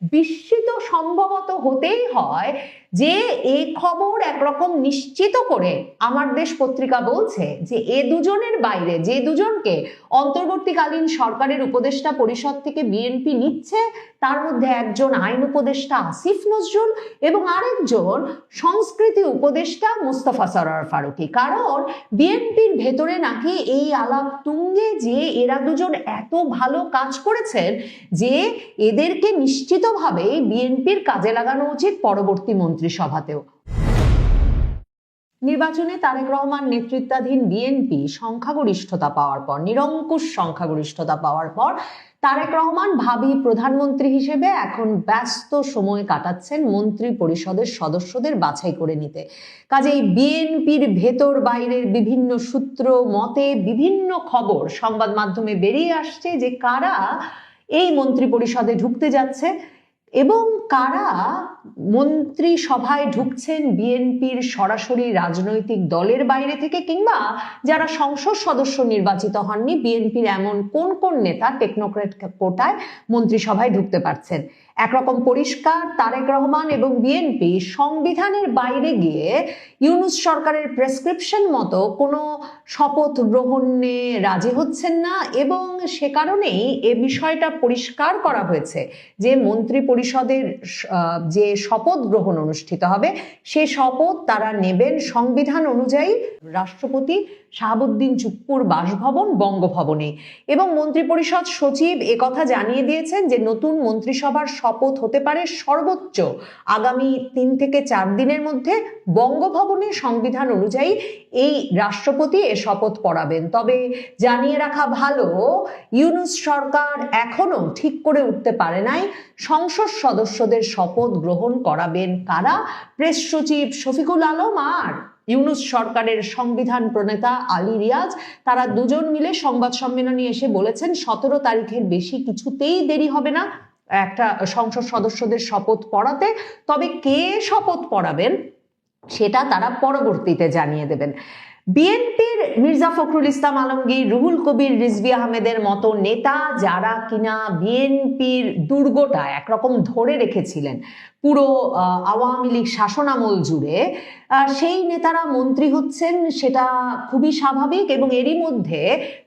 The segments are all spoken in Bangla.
বিস্মিত সম্ভবত হতেই হয় যে এই খবর একরকম নিশ্চিত করে আমার দেশ পত্রিকা বলছে যে এ দুজনের বাইরে যে দুজনকে অন্তর্বর্তীকালীন সরকারের উপদেষ্টা পরিষদ থেকে বিএনপি নিচ্ছে, তার মধ্যে একজন আইন উপদেষ্টা আসিফ নজরুল এবং আরেকজন সংস্কৃতি উপদেষ্টা মোস্তফা সরোয়ার ফারুকী। কারণ বিএনপির ভেতরে নাকি এই আলাপ তুঙ্গে যে এরা দুজন এত ভালো কাজ করেছেন যে এদেরকে নিশ্চিতভাবে বিএনপির কাজে লাগানো উচিত পরবর্তী মন্ত্রিসভাতেও। নির্বাচনে তারেক রহমান নেতৃত্বাধীন বিএনপি সংখ্যাগরিষ্ঠতা পাওয়ার পর, নিরঙ্কুশ সংখ্যাগরিষ্ঠতা পাওয়ার পর তারেক রহমান ভাবি প্রধানমন্ত্রী হিসেবে এখন ব্যস্ত সময় কাটাচ্ছেন মন্ত্রী পরিষদের সদস্যদের বাছাই করে নিতে। কাজেই বিএনপির ভেতর বাইরের বিভিন্ন সূত্র মতে বিভিন্ন খবর সংবাদ মাধ্যমে বেরিয়ে আসছে যে কারা এই মন্ত্রী পরিষদে ঢুকতে যাচ্ছে এবং কারা মন্ত্রিসভায় ঢুকছেন বিএনপির সরাসরি রাজনৈতিক দলের বাইরে থেকে, কিংবা যারা সংসদ সদস্য নির্বাচিত হননি বিএনপির এমন কোন কোন নেতা টেকনোক্রেট কোটায় মন্ত্রিসভায় ঢুকতে পারছেন। একরকম পরিষ্কার তারেক রহমান এবং বিএনপি সংবিধানের বাইরে গিয়ে ইউনূস সরকারের প্রেসক্রিপশন মতো কোনো শপথ গ্রহণে রাজি হচ্ছেন না এবং সে কারণেই এ বিষয়টা পরিষ্কার করা হয়েছে যে মন্ত্রী পরিষদের যে শপথ গ্রহণ অনুষ্ঠিত হবে সে শপথ তারা নেবেন সংবিধান অনুযায়ী রাষ্ট্রপতি শাহাবুদ্দিন চুপ্পুর বাসভবন বঙ্গভবনে। এবং মন্ত্রিপরিষদ সচিব একথা জানিয়ে দিয়েছেন যে নতুন মন্ত্রিসভার শপথ হতে পারে সর্বোচ্চ আগামী 3 থেকে 4 দিনের মধ্যে বঙ্গভবনে সংবিধান অনুযায়ী এই রাষ্ট্রপতি এ শপথ পড়াবেন। তবে জানিয়ে রাখা ভালো, ইউনূস সরকার এখনো ঠিক করে উঠতে পারে নাই সংসদ সদস্যদের শপথ গ্রহণ করাবেন কারা। প্রেস সচিব শফিকুল আলম আর ইউনূস সরকারের সংবিধান প্রণেতা আলী রিয়াজ তারা দুজন মিলে সংবাদ সম্মেলনে এসে বলেছেন 17 তারিখের বেশি কিছুতেই দেরি হবে না একটা সংসদ সদস্যদের শপথ পড়াতে। তবে কে শপথ পড়াবেন সেটা তারা পরবর্তীতে জানিয়ে দেবেন। বিএনপির মির্জা ফখরুল ইসলাম আলমগীর, রুহুল কবির রিজভী আহমেদের মতো নেতা যারা কিনা বিএনপির দুর্গটা একরকম ধরে রেখেছিলেন পুরো আওয়ামী লীগ শাসনামল জুড়ে, সেই নেতারা মন্ত্রী হচ্ছেন সেটা খুবই স্বাভাবিক। এবং এরই মধ্যে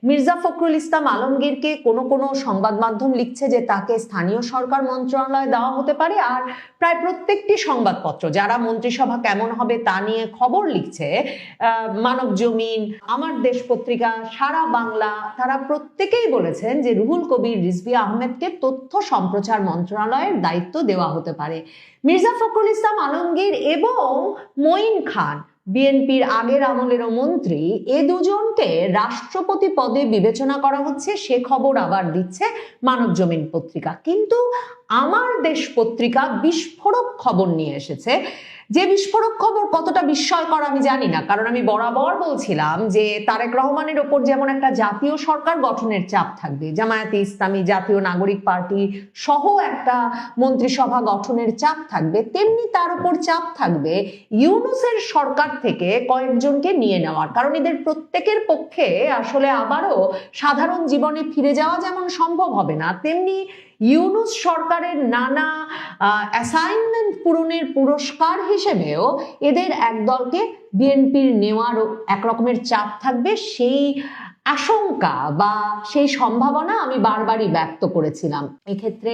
মির্জা ফখরুল ইসলাম আলমগীরকে কোনো কোনো সংবাদ মাধ্যম লিখছে যে তাকে স্থানীয় সরকার মন্ত্রণালয় দেওয়া হতে পারে। আর প্রায় প্রত্যেকটি সংবাদপত্র যারা মন্ত্রিসভা কেমন হবে তা নিয়ে খবর লিখছে, মানব জমিন, আমার দেশ পত্রিকা, সারা বাংলা, তারা প্রত্যেকেই বলেছেন যে রুহুল কবির রিজভী আহমেদকে তথ্য সম্প্রচার মন্ত্রণালয়ের দায়িত্ব দেওয়া হতে পারে। মির্জা ফখরুল ইসলাম আলমগীর এবং মঈন খান, বিএনপির আগের আমলেরও মন্ত্রী, এ দুজনকে রাষ্ট্রপতি পদে বিবেচনা করা হচ্ছে সে খবর আবার দিচ্ছে মানব জমিন পত্রিকা। কিন্তু আমার দেশ পত্রিকা বিস্ফোরক খবর নিয়ে এসেছে। যে বিস্ফোরক খবর কতটা বিস্ময়কর আমি জানি না, কারণ আমি বরাবর বলছিলাম যে তারেক রহমানের ওপর যেমন একটা জাতীয় সরকার গঠনের চাপ থাকবে, জামায়াতে ইসলামী, জাতীয় নাগরিক পার্টি সহ একটা মন্ত্রিসভা গঠনের চাপ থাকবে, তেমনি তার উপর চাপ থাকবে ইউনূসের সরকার থেকে কয়েকজনকে নিয়ে নেওয়ার। কারণ এদের প্রত্যেকের পক্ষে আসলে আবারও সাধারণ জীবনে ফিরে যাওয়া যেমন সম্ভব হবে না, তেমনি ইউনূস সরকারের নানা অ্যাসাইনমেন্ট পূরণের পুরস্কার হিসেবেও এদের একদলকে বিএনপির নেওয়ার একরকমের চাপ থাকবে। সেই আশঙ্কা বা সেই সম্ভাবনা আমি বারবারই ব্যক্ত করেছিলাম। এক্ষেত্রে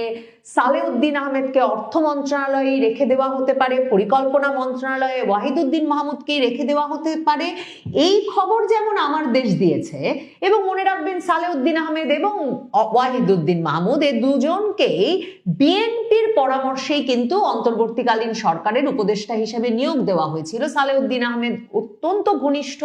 সালেউদ্দিন আহমেদকে অর্থ মন্ত্রণালয়ে রেখে দেওয়া হতে পারে, পরিকল্পনা মন্ত্রণালয়ে ওয়াহিদুদ্দিন মাহমুদকে রেখে দেওয়া হতে পারে, এই খবর যেমন আমার দেশ দিয়েছে। এবং মনে রাখবেন সালেউদ্দিন আহমেদ এবং ওয়াহিদুদ্দিন মাহমুদ এই দুজনকেই বিএনপির পরামর্শেই কিন্তু অন্তর্বর্তীকালীন সরকারের উপদেষ্টা হিসেবে নিয়োগ দেওয়া হয়েছিল। সালেউদ্দিন আহমেদ অত্যন্ত ঘনিষ্ঠ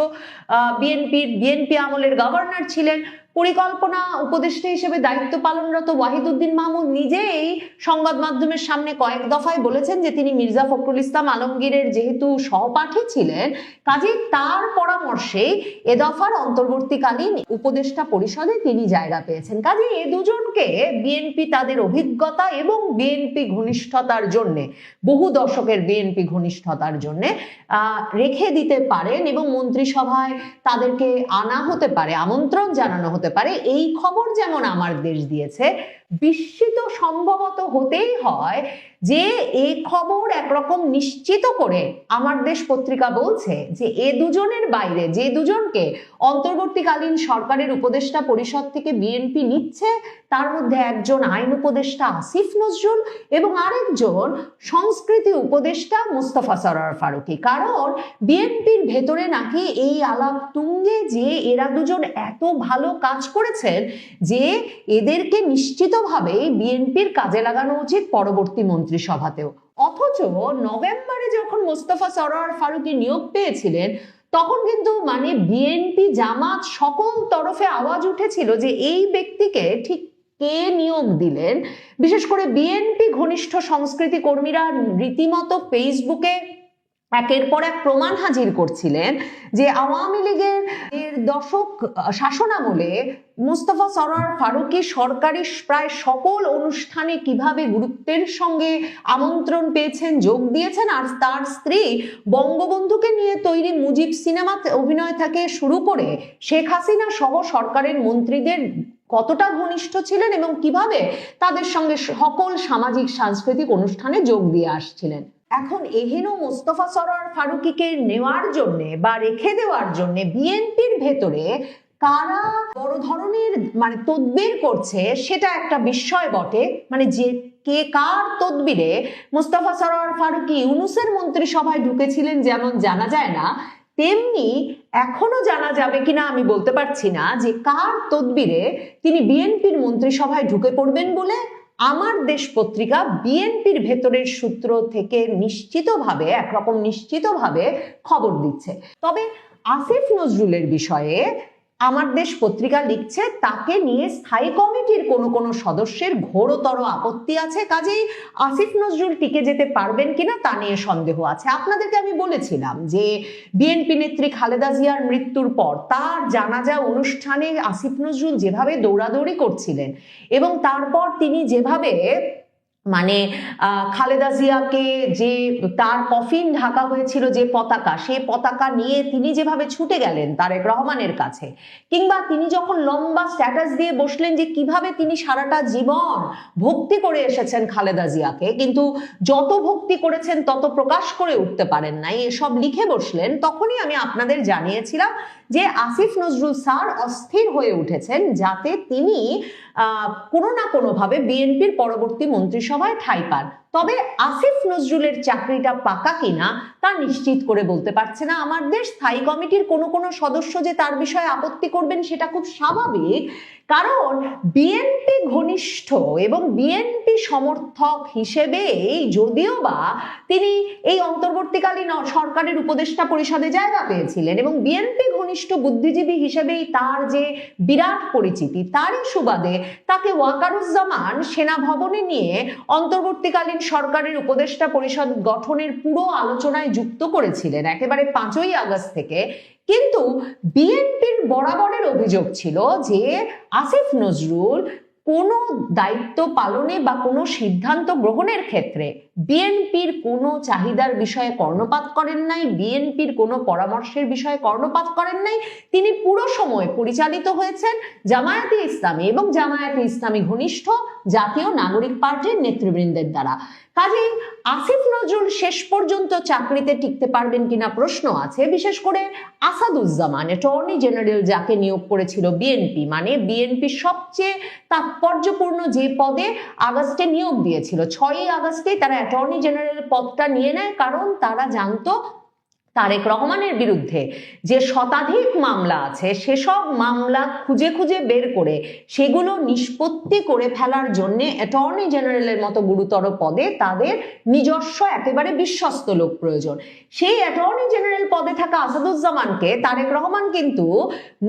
বিএনপি আমলের গভর্নর ছিলেন। পরিকল্পনা উপদেষ্টা হিসেবে দায়িত্ব পালনরত ওয়াহিদুদ্দিন মাহমুদ নিজেই সংবাদ মাধ্যমের সামনে কয়েক দফায় বলেছেন যে তিনি মির্জা ফখরুল ইসলাম আলমগীরের যেহেতু সহপাঠী ছিলেন, কাজে তার পরামর্শে এ দফার অন্তর্বর্তীকালীন উপদেষ্টা পরিষদে তিনি জায়গা পেয়েছেন। কাজে এ দুজনকে বিএনপি তাদের অভিজ্ঞতা এবং বিএনপি ঘনিষ্ঠতার জন্যে, বহু দশকের বিএনপি ঘনিষ্ঠতার জন্যে রেখে দিতে পারেন এবং মন্ত্রিসভায় তাদেরকে আনা হতে পারে, আমন্ত্রণ জানানো হতে পারে। এই খবর যেমন আমার দেশ দিয়েছে, বিস্মিত সম্ভবত হতেই হয় যে এই খবর একরকম নিশ্চিত করে আমার দেশ পত্রিকা বলছে যে এ দুজনের বাইরে যে দুজনকে অন্তর্বর্তীকালীন সরকারের উপদেষ্টা পরিষদ থেকে বিএনপি নিচ্ছে, তার মধ্যে একজন আইন উপদেষ্টা আসিফ নজরুল এবং আরেকজন সংস্কৃতি উপদেষ্টা মোস্তফা সরোয়ার ফারুকী। কারণ বিএনপির ভেতরে নাকি এই আলাপ তুঙ্গে যে এরা দুজন এত ভালো কাজ করেছেন যে এদেরকে নিশ্চিতভাবে বিএনপির কাজে লাগানো উচিত পরবর্তী মন্ত্রিসভাতেও। অথচ নভেম্বরে যখন মোস্তফা সরোয়ার ফারুকী নিয়োগ পেয়েছিলেন তখন কিন্তু মানে বিএনপি জামাত সকল তরফে আওয়াজ উঠেছিল যে এই ব্যক্তিকে ঠিক কে নিয়োগ দিলেন। বিশেষ করে বিএনপি ঘনিষ্ঠ সংস্কৃতি কর্মীরা রীতিমতো ফেসবুকে একের পর এক প্রমাণ হাজির করছিলেন যে আওয়ামী লীগের দশক শাসনামলে মোস্তফা সরোয়ার ফারুকী সরকারি প্রায় সকল অনুষ্ঠানে কিভাবে গুরুত্বের সঙ্গে আমন্ত্রণ পেয়েছেন, যোগ দিয়েছেন, আর তার স্ত্রী বঙ্গবন্ধুকে নিয়ে তৈরি মুজিব সিনেমাতে অভিনয় থেকে শুরু করে শেখ হাসিনা সহ সরকারের মন্ত্রীদের কতটা ঘনিষ্ঠ ছিলেন এবং কিভাবে তাদের সঙ্গে সকল সামাজিক সাংস্কৃতিক অনুষ্ঠানে যোগ দিয়ে আসছিলেন। এখন এহেন মোস্তফা সরোয়ার ফারুকীকে নেওয়ার জন্য বা রেখে দেওয়ার জন্য বিএনপির ভেতরে কারা বড় ধরনের মানে তদবির করছে সেটা একটা বিস্ময় বটে। মানে যে কে কার তদবিরে মোস্তফা সরোয়ার ফারুকী ইউনূসের মন্ত্রিসভায় ঢুকেছিলেন যেমন জানা যায় না, তেমনি এখনো জানা যাবে কিনা আমি বলতে পারছি না যে কার তদবিরে তিনি বিএনপির মন্ত্রিসভায় ঢুকে পড়বেন বলে আমার দেশ পত্রিকা বিএনপির ভেতরের সূত্র থেকে একরকম নিশ্চিতভাবে খবর দিচ্ছে। তবে আসিফ নজরুলের বিষয়ে আমার দেশ পত্রিকা লিখছে তাকে নিয়ে স্থায়ী কমিটির কোনো সদস্যের ঘোরতর আপত্তি আছে, কাজেই আসিফ নজরুল টিকে যেতে পারবেন কিনা তা নিয়ে সন্দেহ আছে। আপনাদেরকে আমি বলেছিলাম যে বিএনপি নেত্রী খালেদা জিয়ার মৃত্যুর পর তার জানাজা অনুষ্ঠানে আসিফ নজরুল যেভাবে দৌড়াদৌড়ি করছিলেন এবং তারপর তিনি যেভাবে মানে খালেদা জিয়াকে যে তার কফিন ঢাকা হয়েছিল যে পতাকা, সেই পতাকা নিয়ে তিনি যেভাবে ছুটে গেলেন তারেক রহমানের কাছে, কিংবা তিনি যখন লম্বা স্ট্যাটাস দিয়ে বসলেন যে কিভাবে তিনি সারাটা জীবন ভক্তি করে এসেছেন খালেদা জিয়াকে, কিন্তু যত ভক্তি করেছেন তত প্রকাশ করে উঠতে পারেন নাই, এসব লিখে বসলেন, তখনই আমি আপনাদের জানিয়েছিলাম যে আসিফ নজরুল স্যার অস্থির হয়ে উঠেছেন যাতে তিনি কোনো না কোনোভাবে বিএনপির পরবর্তী মন্ত্রিসভায় ঠাঁই পান। তবে আসিফ নজরুলের চাকরিটা পাকা কিনা তা নিশ্চিত করে বলতে পারছে না আমার দেশ। স্থায়ী কমিটির কোনো সদস্য যে তার বিষয়ে আপত্তি করবেন সেটা খুব স্বাভাবিক, কারণ বিএনপি ঘনিষ্ঠ এবং বিএনপি সমর্থক হিসেবেই যদিও বা তিনি এই অন্তর্বর্তীকালীন সরকারের উপদেষ্টা পরিষদে জায়গা পেয়েছিলেন এবং বিএনপি ঘনিষ্ঠ বুদ্ধিজীবী হিসেবেই তার যে বিরাট পরিচিতি, তারই সুবাদে তাকে ওয়াকারুজ্জামান সেনা ভবনে নিয়ে অন্তর্বর্তীকালীন সরকারের উপদেষ্টা পরিষদ গঠনের পুরো আলোচনায় যুক্ত করেছিলেন একেবারে 5ই আগস্ট থেকে। কিন্তু বিএনপির বরাবরের অভিযোগ ছিল যে আসিফ নজরুল কোনো দায়িত্ব পালনে বা কোনো সিদ্ধান্ত গ্রহণের ক্ষেত্রে বিএনপির কোনো চাহিদার বিষয়ে কর্ণপাত করেন নাই, বিএনপির কোনো পরামর্শের বিষয়ে কর্ণপাত করেন নাই। তিনি পুরো সময় পরিচালিত হয়েছেন জামায়াতে ইসলামী এবং জামায়াতে ইসলামী ঘনিষ্ঠ জাতীয় নাগরিক পার্টির নেতৃবৃন্দের দ্বারা। কাজেই আসিফ নজরুল শেষ পর্যন্ত চাকরিতে টিকতে পারবেন কিনা প্রশ্ন আছে। বিশেষ করে আসাদুজ্জামান অ্যাটর্নি জেনারেল যাকে নিয়োগ করেছিল বিএনপি, মানে বিএনপির সবচেয়ে তাৎপর্যপূর্ণ যে পদে আগস্টে নিয়োগ দিয়েছিল, 6ই আগস্টে তারা অ্যাটর্নি জেনারেল পদটা নিয়ে নেয়, কারণ তারা জানতো তারেক রহমানের বিরুদ্ধে যে শতাধিক মামলা আছে সেসব মামলা খুঁজে খুঁজে বের করে সেগুলো নিষ্পত্তি করে ফেলার জন্য অ্যাটর্নি জেনারেলের মতো গুরুতর পদে তাদের নিজস্ব একেবারে বিশ্বস্ত লোক প্রয়োজন। সেই অ্যাটর্নি জেনারেল পদে থাকা আসাদুজ্জামানকে তারেক রহমান কিন্তু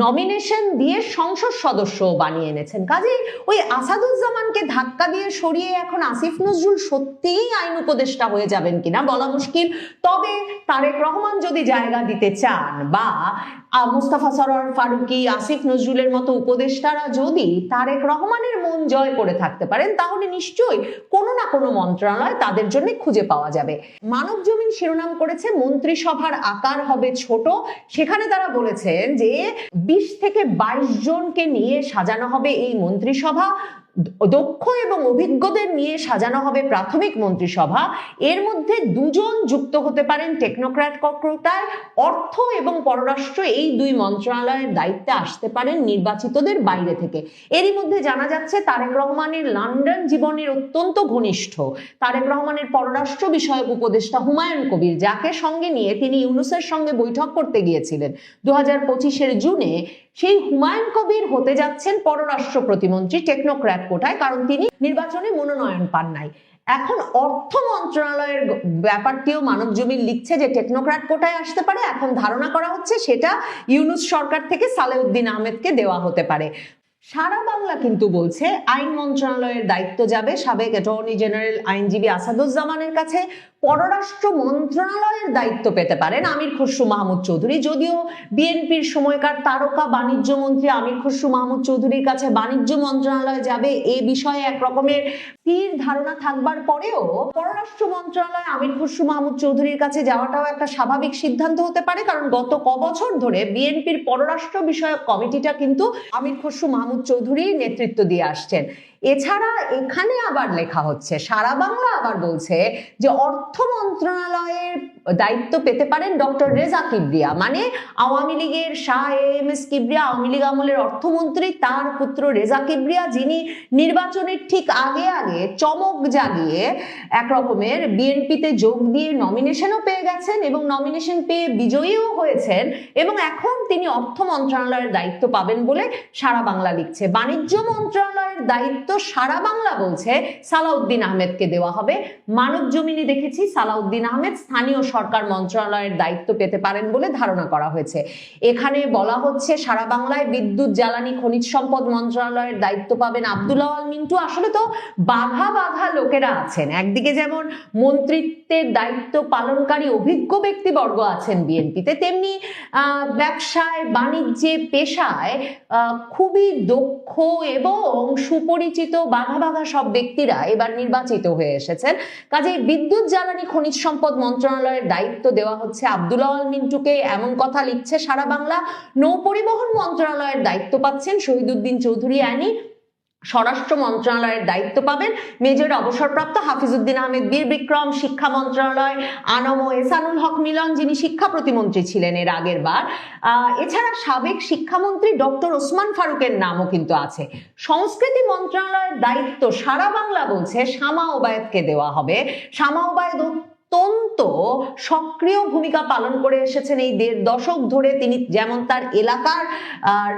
নমিনেশন দিয়ে সংসদ সদস্য বানিয়ে এনেছেন। কাজেই ওই আসাদুজ্জামানকে ধাক্কা দিয়ে সরিয়ে এখন আসিফ নজরুল সত্যিই আইন উপদেষ্টা হয়ে যাবেন কিনা বলা মুশকিল। তবে তারেক রহমান যদি জায়গা দিতে চান বা মোস্তফা সরোয়ার ফারুকী, আসিফ নজরুলের মতো উপদেষ্টারা যদি তারেক রহমানের মন জয় করে থাকতে পারেন তাহলে নিশ্চয়ই কোনো না কোনো মন্ত্রণালয় তাদের জন্য খুঁজে পাওয়া যাবে। মানবজমিন শিরোনাম করেছে মন্ত্রিসভার আকার হবে ছোট। সেখানে তারা বলেছেন যে 20 থেকে 22 জনকে নিয়ে সাজানো হবে এই মন্ত্রিসভা। দক্ষ এবং অভিজ্ঞদের নিয়ে সাজানো হবে প্রাথমিক মন্ত্রিসভা। এর মধ্যে দুজন যুক্ত হতে পারেন টেকনোক্র্যাট কর্মকর্তায়। অর্থ এবং পররাষ্ট্র এই দুই মন্ত্রণালয়ের দায়িত্বে আসতে পারেন নির্বাচিতদের বাইরে থেকে। এরই মধ্যে জানা যাচ্ছে তারেক রহমানের লন্ডন জীবনের অত্যন্ত ঘনিষ্ঠ তারেক রহমানের পররাষ্ট্র বিষয়ক উপদেষ্টা হুমায়ুন কবির, যাকে সঙ্গে নিয়ে তিনি ইউনূসের সঙ্গে বৈঠক করতে গিয়েছিলেন 2025-এর জুনে, সেই হুমায়ুন কবির হতে যাচ্ছেন পররাষ্ট্র প্রতিমন্ত্রী টেকনোক্র্যাট কোটায়, কারণ তিনি নির্বাচনে মনোনয়ন পান নাই। এখন অর্থ মন্ত্রণালয়ের ব্যাপারটিও মানবজমিন লিখছে যে টেকনোক্র্যাট কোটায় আসতে পারে। এখন ধারণা করা হচ্ছে সেটা ইউনূস সরকার থেকে সালেউদ্দিন আহমেদকে দেওয়া হতে পারে। সারা বাংলা কিন্তু বলছে আইন মন্ত্রণালয়ের দায়িত্ব যাবে সাবেক অ্যাটর্নি জেনারেল আইনজীবী আসাদুজ্জামানের কাছে। পররাষ্ট্র মন্ত্রণালয়ের দায়িত্ব পেতে পারেন আমির খসরু মাহমুদ চৌধুরী। যদিও বিএনপির সময়কার তারকা বাণিজ্য মন্ত্রী আমির খসরু মাহমুদ চৌধুরীর কাছে বাণিজ্য মন্ত্রণালয় যাবে এ বিষয়ে এক রকমের স্থির ধারণা থাকবার পরেও পররাষ্ট্র মন্ত্রণালয় আমির খসরু মাহমুদ চৌধুরীর কাছে যাওয়াটাও একটা স্বাভাবিক সিদ্ধান্ত হতে পারে, কারণ গত কবছর ধরে বিএনপির পররাষ্ট্র বিষয়ক কমিটিটা কিন্তু আমির খসরু মাহমুদ চৌধুরীর নেতৃত্ব দিয়ে আসছেন। এছাড়া এখানে আবার লেখা হচ্ছে, সারা বাংলা আবার বলছে যে অর্থ মন্ত্রণালয়ের দায়িত্ব পেতে পারেন ডক্টর রেজা কিবরিয়া, মানে আওয়ামী লীগের শাহ এএমএস কিবরিয়া, আওয়ামী লীগ আমলের অর্থমন্ত্রী, তার পুত্র রেজা কিবরিয়া, যিনি নির্বাচনের ঠিক আগে আগে চমক জাগিয়ে এক রকমের বিএনপিতে যোগ দিয়ে নমিনেশনও পেয়ে গেছেন এবং নমিনেশন পেয়ে বিজয়ীও হয়েছেন, এবং এখন তিনি অর্থ মন্ত্রণালয়ের দায়িত্ব পাবেন বলে সারা বাংলা লিখছে। বাণিজ্য মন্ত্রণালয়ের দায়িত্ব সারা বাংলা বলছে সালাউদ্দিন আহমেদকে দেওয়া হবে। মানবজমিনে দেখেছি সালাউদ্দিন আহমেদ স্থানীয় সরকার মন্ত্রণালয়ের দায়িত্ব পেতে পারেন বলে ধারণা করা হয়েছে। এখানে বলা হচ্ছে সারা বাংলায় বিদ্যুৎ জ্বালানি খনিজ সম্পদ মন্ত্রণালয়ের দায়িত্ব পাবেন আব্দুল আওয়াল মিন্টু। আসলে তো বাঘা বাঘা লোকেরা আছেন, একদিকে যেমন মন্ত্রিত্বের দায়িত্ব পালনকারী অভিজ্ঞ ব্যক্তিবর্গ আছেন বিএনপিতে, তেমনি ব্যবসায় বাণিজ্যে পেশায় খুবই দক্ষ এবং সুপরিচিত বাঘা বাঘা সব ব্যক্তিরা এবার নির্বাচিত হয়ে এসেছেন। কাজে বিদ্যুৎ জ্বালানি খনিজ সম্পদ মন্ত্রণালয়ের দায়িত্ব দেওয়া হচ্ছে আব্দুল আওয়াল মিন্টুকে, এমন কথা লিখছে সারা বাংলা। নৌ পরিবহন মন্ত্রণালয়ের দায়িত্ব পাচ্ছেন শহীদুদ্দিন চৌধুরী আনি। স্বরাষ্ট্র মন্ত্রণালয়ের দায়িত্ব পাবেন মেজর অবসরপ্রাপ্ত হাফিজউদ্দিন আহমেদ বীর বিক্রম। শিক্ষা মন্ত্রণালয় আনম এহসানুল হক মিলন, যিনি শিক্ষা প্রতিমন্ত্রী ছিলেন এর আগের বার। এছাড়া সাবেক শিক্ষামন্ত্রী ডক্টর ওসমান ফারুকের নামও কিন্তু আছে। সংস্কৃতি মন্ত্রণালয়ের দায়িত্ব সারা বাংলা বলছে শামা ওবায়েদকে দেওয়া হবে। শামা ওবায়েদ অত্যন্ত সক্রিয় ভূমিকা পালন করে এসেছেন এই ১.৫ দশক ধরে। তিনি যেমন তার এলাকার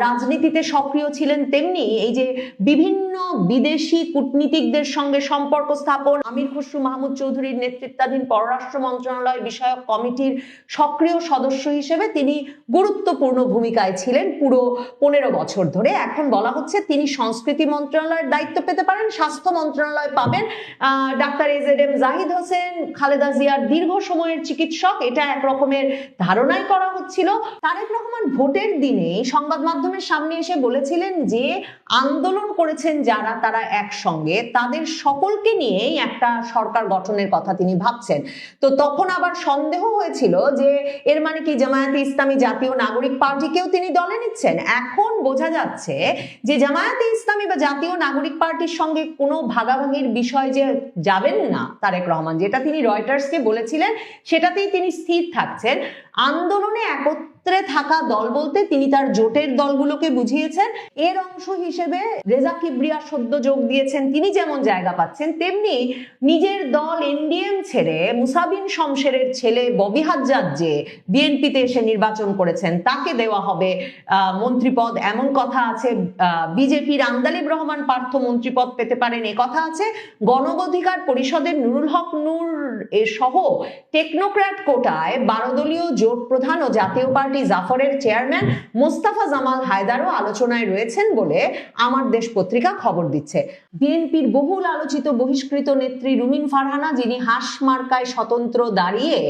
রাজনীতিতে সক্রিয় ছিলেন, তেমনি এই যে বিভিন্ন বিদেশি কূটনীতিকদের সঙ্গে সম্পর্ক স্থাপন, আমির খসরু মাহমুদ চৌধুরীর নেতৃত্বাধীন পররাষ্ট্র মন্ত্রণালয় বিষয়ক কমিটির সক্রিয় সদস্য হিসেবে তিনি গুরুত্বপূর্ণ ভূমিকায় ছিলেন পুরো ১৫ বছর ধরে। এখন বলা হচ্ছে তিনি সংস্কৃতি মন্ত্রণালয়ের দায়িত্ব পেতে পারেন। স্বাস্থ্য মন্ত্রণালয় পাবেন ডাক্তার এজেডএম জাহিদ হোসেন, খালেদা জিয়ার দীর্ঘ সময়ের চিকিৎসক, এটা এক রকমের ধারণাই করা হচ্ছিল। তারেক রহমান ভোটের দিনে সংবাদ মাধ্যমের সামনে এসে বলেছিলেন যে আন্দোলন করেছেন যারা, তারা একসঙ্গে, তাদের সকলকে নিয়েই একটা সরকার গঠনের কথা তিনি ভাবছেন। তো তখন আবার সন্দেহ হয়েছিল যে এর মানে কি জামায়াতে ইসলামী জাতীয় নাগরিক পার্টিকেও তিনি দলে নিচ্ছেন। এখন বোঝা যাচ্ছে যে জামায়াতে ইসলামী বা জাতীয় নাগরিক পার্টির সঙ্গে কোনো ভাগাভাগির বিষয় যে যাবেন না তারেক রহমান, যেটা তিনি রয়টার্সকে বলেছিলেন, সেটাতেই তিনি স্থির থাকছেন। আন্দোলনে একত্রে থাকা দল বলতে তিনি তার জোটের দলগুলোকে বুঝিয়েছেন। এর অংশ হিসেবে রেজা কিবরিয়া সদ্য যোগ দিয়েছেন, তিনি যেমন জায়গা পাচ্ছেন, তেমনি নিজের দল এনডিএম ছেড়ে মুসাবিন শমশেরের ছেলে ববি হাজ্জাজ যে বিএনপিতে এসে নির্বাচন করেছেন, তাকে দেওয়া হবে মন্ত্রীপদ, এমন কথা আছে। বিজেপির আন্দালিব রহমান পার্থ মন্ত্রীপদ পেতে পারেন, এ কথা আছে। গণ অধিকার পরিষদের নুরুল হক নূর সহ টেকনোক্র্যাট কোটায় 12 দলীয় জোট প্রধান ও জাতীয় পার্টি জাফরের চেয়ারম্যান মোস্তাফা জামাল হায়দারও আলোচনায় রয়েছেন বলে আমার দেশ পত্রিকা খবর দিচ্ছে। বিএনপির বহুল আলোচিত বহিষ্কৃত নেত্রী রুমিন ফারহানা, যিনি হাঁস মার্কায় স্বতন্ত্র দাঁড়িয়ে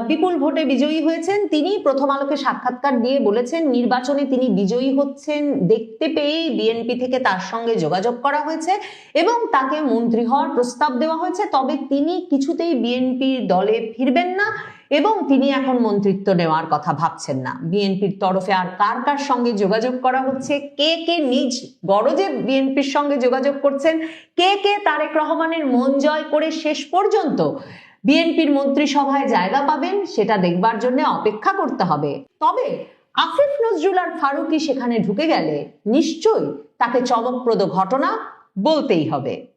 বিপুল ভোটে বিজয়ী হয়েছেন, তিনি প্রথম আলোকে সাক্ষাৎকার দিয়ে বলেছেন নির্বাচনে তিনি বিজয়ী হচ্ছেন দেখতে পেয়েই বিএনপি থেকে তার সঙ্গে যোগাযোগ করা হয়েছে এবং তাকে মন্ত্রী হওয়ার প্রস্তাব দেওয়া হয়েছে, তবে তিনি কিছুতেই বিএনপির দলে ফিরবেন না। এবং তিনি এখন মন্ত্রিত্ব নেওয়ার কথা ভাবছেন না। বিএনপির তরফে আর কার কার সঙ্গে যোগাযোগ করা হচ্ছে, কে কে নিজ গরজে বিএনপির সঙ্গে যোগাযোগ করছেন, কে কে তারেক রহমানের মন জয় করে শেষ পর্যন্ত বিএনপির মন্ত্রিসভায় জায়গা পাবেন, সেটা দেখবার জন্য অপেক্ষা করতে হবে। তবে আসিফ নজরুল আর ফারুকী সেখানে ঢুকে গেলে নিশ্চয়ই তাকে চমকপ্রদ ঘটনা বলতেই হবে।